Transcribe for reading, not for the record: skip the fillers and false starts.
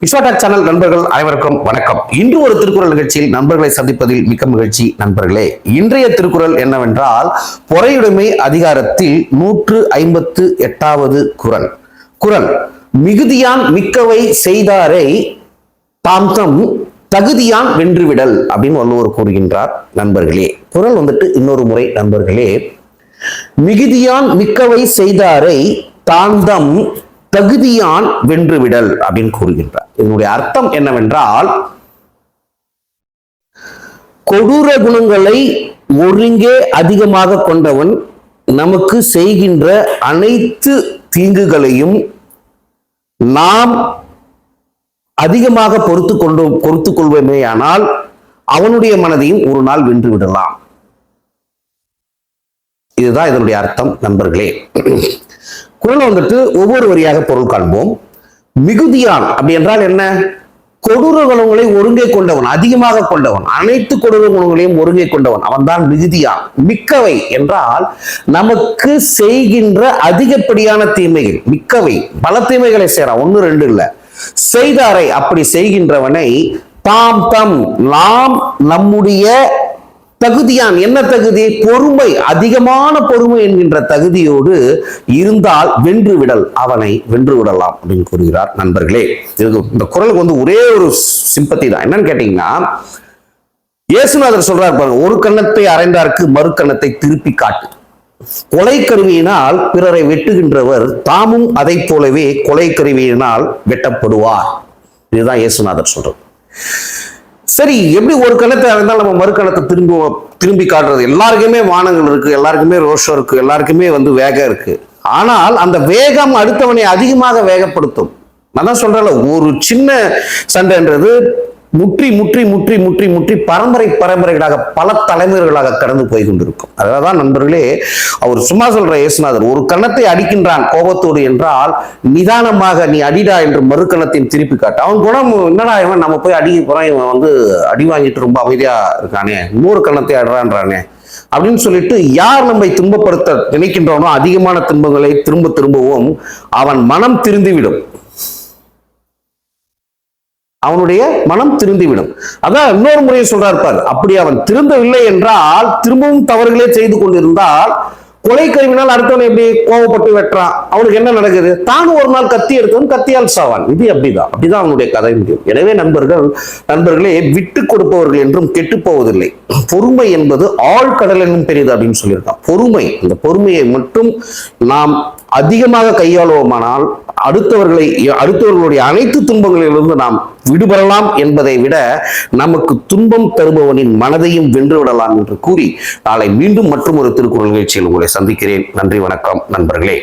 விஸ்வாடாக் channel நண்பர்கள் அனைவருக்கும் வணக்கம். இன்று ஒரு திருக்குறள் நிகழ்ச்சியில் நண்பர்களை சந்திப்பதில் மிக்க மகிழ்ச்சி. நண்பர்களே, இன்றைய திருக்குறள் என்னவென்றால் பொறையுடைமை அதிகாரத்தில் 158வது குறள். குறள் மிகுதியான் மிக்கவை செய்தாரை தாம் தம் தகுதியான் வென்றுவிடல் அப்படின்னு வள்ளுவர் கூறுகின்றார். நண்பர்களே, குறள் இன்னொரு முறை நண்பர்களே, மிகுதியான் மிக்கவை செய்தாரை தாந்தம் தகுதியான் வென்றுவிடல் அப்படின்னு கூறுகின்றார். இதனுடைய அர்த்தம் என்னவென்றால், கொடூர குணங்களை ஒருங்கே அதிகமாக கொண்டவன் நமக்கு செய்கின்ற அனைத்து தீங்குகளையும் நாம் அதிகமாக பொறுத்து கொள்வோமேயானால் அவனுடைய மனதையும் ஒரு நாள் வென்று விடலாம். இதுதான் இதனுடைய அர்த்தம். நண்பர்களே, குறள் ஒவ்வொரு வரியாக பொருள் காண்போம். மிகுதியான் அப்படி என்றால் என்ன? கொடூர குணங்களை ஒருங்கே கொண்டவன், அதிகமாக கொண்டவன், அனைத்து கொடூர குணங்களையும் ஒருங்கே கொண்டவன், அவன் தான் மிகுதியான். மிக்கவை என்றால் நமக்கு செய்கின்ற அதிகப்படியான தீமைகள். மிக்கவை பல தீமைகளை செய்யறான், 1 2 இல்ல. செய்தாரை அப்படி செய்கின்றவனை தாம் தம் நாம் நம்முடைய தகுதியான், என்ன தகுதி? பொறுமை, அதிகமான பொறுமை என்கின்ற தகுதியோடு இருந்தால் வென்று விடல், அவனை வென்று விடலாம் அப்படின்னு கூறுகிறார். நண்பர்களே, இந்த குறளுக்கு ஒரே ஒரு சிம்பத்தி தான். என்னன்னு கேட்டீங்கன்னா, இயேசுநாதர் சொல்றார் பாருங்க, ஒரு கன்னத்தை அறைந்தார்க்கு மறு கன்னத்தை திருப்பி காட்டு. கொலை கருவியினால் பிறரை வெட்டுகின்றவர் தாமும் அதை போலவே கொலை கருவியினால் வெட்டப்படுவார். இதுதான் இயேசுநாதர் சொல்றது. சரி, எப்படி ஒரு கணத்தை இருந்தால் நம்ம மறு கணத்தை திரும்பி காட்டுறது? எல்லாருக்குமே வானங்கள் இருக்கு, எல்லாருக்குமே ரோஷம் இருக்கு, எல்லாருக்குமே வேகம் இருக்கு. ஆனால் அந்த வேகம் அடுத்தவனை அதிகமாக வேகப்படுத்தும். நான் தான் சொல்றேன்ல, ஒரு சின்ன சண்டைன்றது முற்றி முற்றி முற்றி முற்றி முற்றி பரம்பரைகளாக பல தலைமுறைகளாக கடந்து போய் கொண்டிருக்கும். அதான் நண்பர்களே, அவர் சும்மா சொல்ற இயேசுநாதர், ஒரு கணத்தை அடிக்கின்றான் கோபத்தோடு என்றால் நிதானமாக நீ அடிடா என்று மறு கணத்தையும் திருப்பி காட்டு. அவன் குணம் என்னடா, இவன் நம்ம போய் அடிக்க போறான், இவன் அடி வாங்கிட்டு ரொம்ப அமைதியா இருக்கானே, இன்னொரு கணத்தை அடுறான்றானே அப்படின்னு சொல்லிட்டு யார் நம்மை துன்பப்படுத்த நினைக்கின்றவனோ அதிகமான துன்பங்களை திரும்பவும் அவன் மனம் திருந்திவிடும், அவனுடைய மனம் திருந்திவிடும். அதான் இன்னொரு முறையை சொல்றார் பார், அப்படி அவன் திருந்தவில்லை என்றால் திரும்பவும் தவறுகளே செய்து கொண்டிருந்தால் கொலை கருவினால் அடுத்தவனை எப்படி கோபப்பட்டு வெட்டுறான், அவனுக்கு என்ன நடக்குது? தானும் ஒரு நாள் கத்தி எடுத்தவன் கத்தியால் சாவான். இது அப்படிதான் அவனுடைய கதை முடியும். எனவே நண்பர்களே, விட்டு கொடுப்பவர்கள் என்றும் கெட்டு போவதில்லை. பொறுமை என்பது ஆழ்கடல் என்னும் பெரியது அப்படின்னு சொல்லியிருக்கான். பொறுமை, இந்த பொறுமையை மட்டும் நாம் அதிகமாக கையாளுவோமானால் அடுத்தவர்களுடைய அனைத்து துன்பங்களிலிருந்து நாம் விடுபடலாம் என்பதை விட நமக்கு துன்பம் தருபவனின் மனதையும் வென்று விடலாம் என்று கூறி நாளை மீண்டும் மற்றும் ஒரு திருக்குறள் நிகழ்ச்சியில் உங்களை சந்திக்கிறேன். நன்றி, வணக்கம் நண்பர்களே.